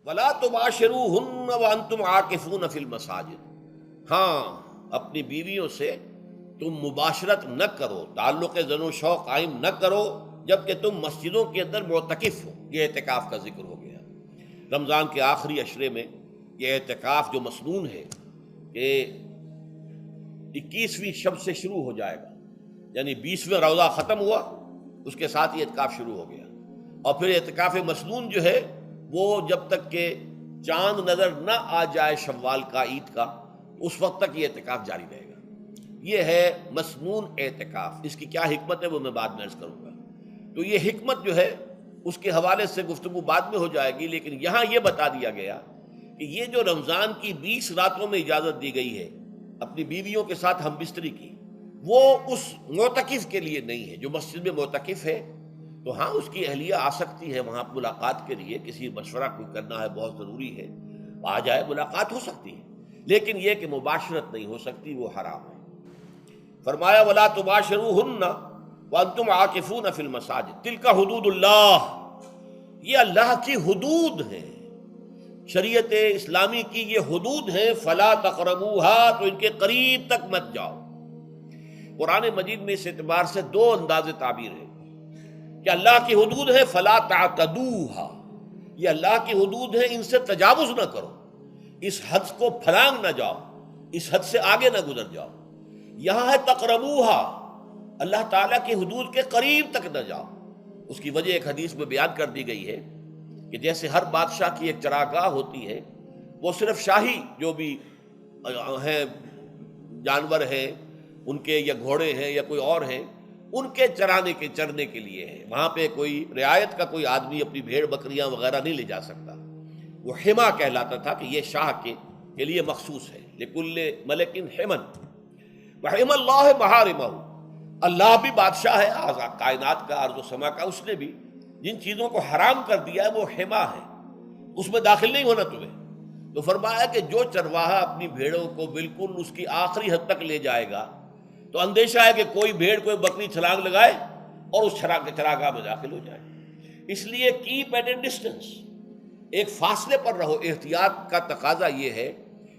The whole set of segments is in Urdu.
ولا تباشروہن وانتم عاکفون فی المساجد، ہاں اپنی بیویوں سے تم مباشرت نہ کرو، تعلق زن و شو قائم نہ کرو جبکہ تم مسجدوں کے اندر معتکف ہو۔ یہ اعتکاف کا ذکر ہو گیا۔ رمضان کے آخری عشرے میں یہ اعتکاف جو مسنون ہے کہ 21ویں شب سے شروع ہو جائے گا، یعنی 20واں روزہ ختم ہوا اس کے ساتھ یہ اعتکاف شروع ہو گیا، اور پھر اعتکاف مسنون جو ہے وہ جب تک کہ چاند نظر نہ آ جائے شوال کا، عید کا، اس وقت تک یہ اعتکاف جاری رہے گا۔ یہ ہے مسنون اعتکاف۔ اس کی کیا حکمت ہے وہ میں بعد میں عرض کروں گا۔ تو یہ حکمت جو ہے اس کے حوالے سے گفتگو بعد میں ہو جائے گی، لیکن یہاں یہ بتا دیا گیا کہ یہ جو رمضان کی 20 راتوں میں اجازت دی گئی ہے اپنی بیویوں کے ساتھ ہم بستری کی، وہ اس معتکف کے لیے نہیں ہے۔ جو مسجد میں معتکف ہے تو ہاں اس کی اہلیہ آ سکتی ہے وہاں ملاقات کے لیے، کسی مشورہ کوئی کرنا ہے بہت ضروری ہے، آ جائے، ملاقات ہو سکتی ہے، لیکن یہ کہ مباشرت نہیں ہو سکتی، وہ حرام ہے۔ فرمایا وَلَا تُبَاشِرُوهُنَّ وَأَنْتُمْ عَاكِفُونَ فِي الْمَسَاجِدِ تِلْكَ حُدُودُ اللَّهِ، یہ اللہ کی حدود ہیں، شریعت اسلامی کی یہ حدود ہیں۔ فَلَا تَقْرَبُوهَا، تو ان کے قریب تک مت جاؤ۔ قرآن مجید میں اس اعتبار سے دو انداز تعبیر ہے کہ اللہ کی حدود ہے فَلَا تَعْتَدُوهَا، یہ اللہ کی حدود ہے، ان سے تجاوز نہ کرو، اس حد کو پھلانگ نہ جاؤ، اس حد سے آگے نہ گزر جاؤ۔ یہاں ہے تقربوہا، اللہ تعالیٰ کی حدود کے قریب تک نہ جاؤ۔ اس کی وجہ ایک حدیث میں بیان کر دی گئی ہے کہ جیسے ہر بادشاہ کی ایک چراگاہ ہوتی ہے، وہ صرف شاہی جو بھی ہیں جانور ہیں ان کے، یا گھوڑے ہیں یا کوئی اور ہیں، ان کے چرنے کے لیے ہے، وہاں پہ کوئی رعایت کا کوئی آدمی اپنی بھیڑ بکریاں وغیرہ نہیں لے جا سکتا۔ وہ حما کہلاتا تھا کہ یہ شاہ کے لیے مخصوص ہے، لکل ملک حمن وحم اللہ محارمہ، اللہ بھی بادشاہ ہے کائنات کا، ارض و سما کا، اس نے بھی جن چیزوں کو حرام کر دیا ہے وہ حما ہے، اس میں داخل نہیں ہونا تمہیں۔ تو فرمایا کہ جو چرواہا اپنی بھیڑوں کو بالکل اس کی آخری حد تک لے جائے گا تو اندیشہ ہے کہ کوئی بھیڑ کوئی بکری چھلانگ لگائے اور اس چراگاہ میں داخل ہو جائے۔ اس لیے کیپ ایٹ اے ڈسٹینس، ایک فاصلے پر رہو۔ احتیاط کا تقاضا یہ ہے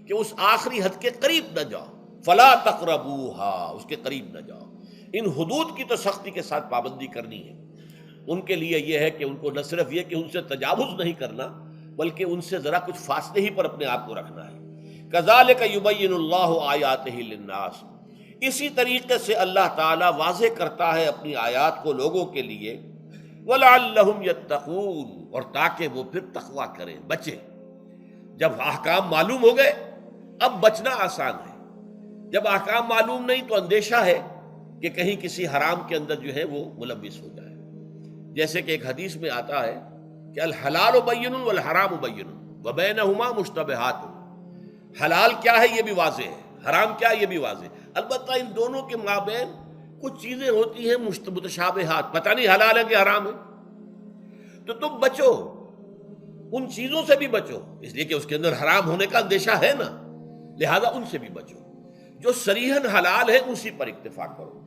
کہ اس آخری حد کے قریب نہ جاؤ، فلا تقربوہا، اس کے قریب نہ جاؤ۔ ان حدود کی تو سختی کے ساتھ پابندی کرنی ہے۔ ان کے لیے یہ ہے کہ ان کو نہ صرف یہ کہ ان سے تجاوز نہیں کرنا، بلکہ ان سے ذرا کچھ فاصلے ہی پر اپنے آپ کو رکھنا ہے۔ کذالک یبین اللہ آیاتہ للناس، اسی طریقے سے اللہ تعالیٰ واضح کرتا ہے اپنی آیات کو لوگوں کے لیے، وَلَعَلَّهُمْ يَتَّقُونَ، اور تاکہ وہ پھر تقویٰ کریں، بچیں۔ جب احکام معلوم ہو گئے اب بچنا آسان ہے، جب احکام معلوم نہیں تو اندیشہ ہے کہ کہیں کسی حرام کے اندر جو ہے وہ ملوث ہو جائے۔ جیسے کہ ایک حدیث میں آتا ہے کہ الحلال بین والحرام بین وبینہما مشتبہات، حلال کیا ہے یہ بھی واضح ہے، حرام کیا ہے یہ بھی واضح ہے، البتہ ان دونوں کے مابین کچھ چیزیں ہوتی ہیں متشابہات، پتہ نہیں حلال ہے کہ حرام ہے، تو تم بچو، ان چیزوں سے بھی بچو، اس لیے کہ اس کے اندر حرام ہونے کا اندیشہ ہے نا، لہذا ان سے بھی بچو۔ جو صریحاً حلال ہے اسی پر اکتفا کرو،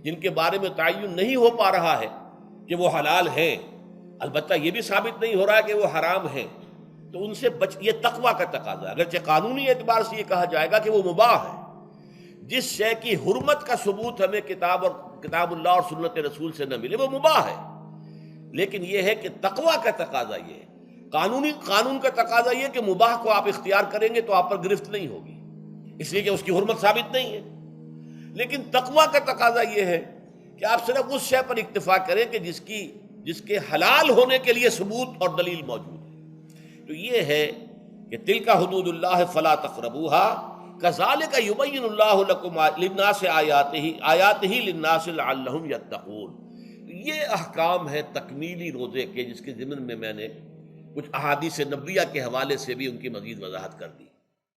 جن کے بارے میں تعین نہیں ہو پا رہا ہے کہ وہ حلال ہیں، البتہ یہ بھی ثابت نہیں ہو رہا ہے کہ وہ حرام ہیں، تو ان سے یہ تقویٰ کا تقاضا ہے۔ اگرچہ قانونی اعتبار سے یہ کہا جائے گا کہ وہ مباح ہے، جس شے کی حرمت کا ثبوت ہمیں کتاب اللہ اور سنت رسول سے نہ ملے وہ مباح ہے، لیکن یہ ہے کہ تقویٰ کا تقاضا یہ ہے۔ قانون کا تقاضا یہ کہ مباح کو آپ اختیار کریں گے تو آپ پر گرفت نہیں ہوگی، اس لیے کہ اس کی حرمت ثابت نہیں ہے، لیکن تقویٰ کا تقاضا یہ ہے کہ آپ صرف اس شے پر اکتفا کریں کہ جس کے حلال ہونے کے لیے ثبوت اور دلیل موجود ہے۔ تو یہ ہے کہ تلک حدود اللہ فلا تقربوها کذالک یبین اللہ لکم للناس آیاتہ للناس لعلہم یتقون۔ یہ احکام ہے تکمیلی روزے کے، جس کے ضمن میں نے کچھ احادیث نبویہ کے حوالے سے بھی ان کی مزید وضاحت کر دی۔